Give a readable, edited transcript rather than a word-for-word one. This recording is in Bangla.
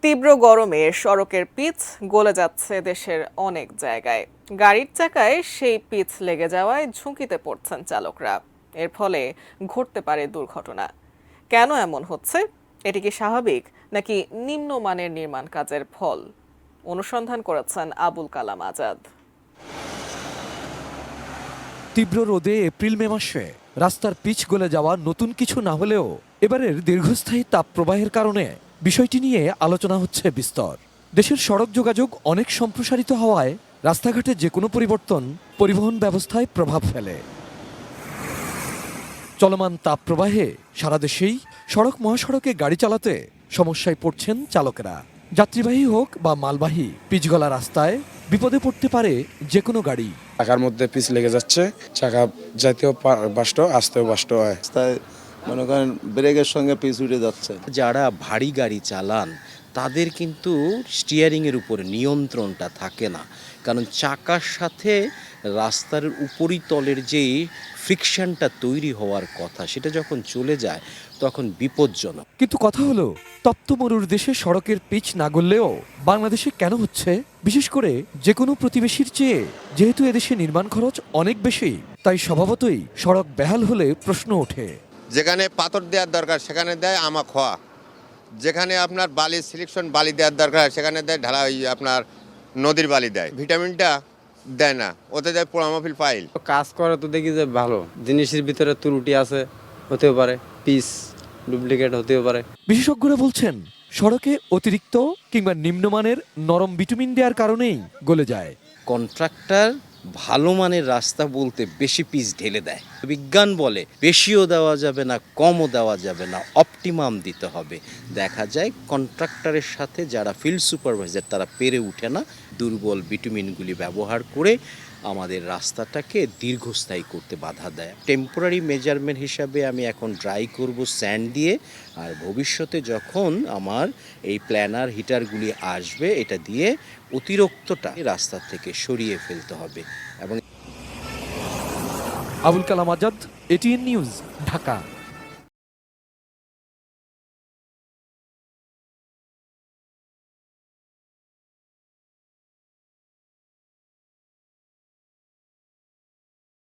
তীব্র গরমে সড়কের পিচ গলে যাচ্ছে দেশের অনেক জায়গায়। গাড়ির চাকায় সেই পিচ লেগে যাওয়ায় ঝুঁকিতে পড়ছেন চালকরা। এর ফলে ঘটতে পারে দুর্ঘটনা। কেন এমন হচ্ছে? এটি কি স্বাভাবিক নাকি নিম্নমানের নির্মাণ কাজের ফল? অনুসন্ধান করেছেন আবুল কালাম আজাদ। তীব্র রোদে এপ্রিল মে মাসে রাস্তার পিচ গলে যাওয়া নতুন কিছু না হলেও এবারের দীর্ঘস্থায়ী তাপপ্রবাহের কারণে বিষয়টি নিয়ে আলোচনা হচ্ছে বিস্তর। দেশের সড়ক যোগাযোগ অনেক সম্প্রসারিত হওয়ায় রাস্তাঘাটে যে কোনো পরিবর্তন পরিবহন ব্যবস্থায় প্রভাব ফেলে। চলমান তাপপ্রবাহে সারা দেশেই সড়ক মহাসড়কে গাড়ি চালাতে সমস্যায় পড়ছেন চালকেরা। যাত্রীবাহী হোক বা মালবাহী, পিচগলা রাস্তায় বিপদে পড়তে পারে যে কোনো গাড়ি। চাকার মধ্যে পিচ লেগে যাচ্ছে, চাকা যাইতেও বাষ্ট, আসতেও বাষ্ট হয়। রাস্তায় মনে করেন ব্রেকের সঙ্গে পিচ উঠে যাচ্ছে। যারা ভারী গাড়ি চালান তাদের কিন্তু স্টিয়ারিংয়ের উপর নিয়ন্ত্রণটা থাকে না, কারণ চাকার সাথে রাস্তার উপরিতলের যে ফ্রিকশনটা তৈরি হওয়ার কথা সেটা যখন চলে যায় তখন বিপজ্জনক। কিন্তু কথা হলো, তপ্ত মরুর দেশে সড়কের পিচ না গড়লেও বাংলাদেশে কেন হচ্ছে? বিশেষ করে যে কোনো প্রতিবেশীর চেয়ে যেহেতু এদেশে নির্মাণ খরচ অনেক বেশি, তাই স্বভাবতই সড়ক বেহাল হলে প্রশ্ন ওঠে। যেখানে পাথর দেওয়ার দরকার সেখানে দেয় আমা খোয়া, যেখানে আপনার বালি সিলেকশন বালি দেওয়ার দরকার সেখানে দেয় ঢালা আপনার নদীর বালি দেয়, ভিটামিনটা দেয় না, ওতে দেয় পোড়ামাফিল ফাইল। কাজ করে তো দেখি যে ভালো জিনিসের ভিতরে ত্রুটি আছে, হতেও পারে পিস ডুপ্লিকেট হতেও পারে। বিশেষজ্ঞরা বলছেন সড়কে অতিরিক্ত কিংবা নিম্নমানের নরম বিটুমিন দেওয়ার কারণেই গলে যায়। কন্ট্রাক্টর ভালো মানের রাস্তা বলতে বেশি পিচ ঢেলে দেয়। বিজ্ঞান বলে বেশিও দেওয়া যাবে না, কমও দেওয়া যাবে না, অপটিমাম দিতে হবে। দেখা যায় কন্ট্রাক্টরের সাথে যারা ফিল্ড সুপারভাইজার তারা পেরে ওঠে না, দুর্বল বিটুমিনগুলি ব্যবহার করে আমাদের রাস্তাটাকে দীর্ঘস্থায়ী করতে বাধা দেয়। টেম্পোরারি মেজারমেন্ট হিসাবে আমি এখন ট্রাই করব স্যান্ড দিয়ে, আর ভবিষ্যতে যখন আমার এই প্ল্যানার হিটারগুলি আসবে এটা দিয়ে অতিরিক্তটা রাস্তা থেকে সরিয়ে ফেলতে হবে। এবং আবুল কালাম আজাদ, এটিএন নিউজ, ঢাকা।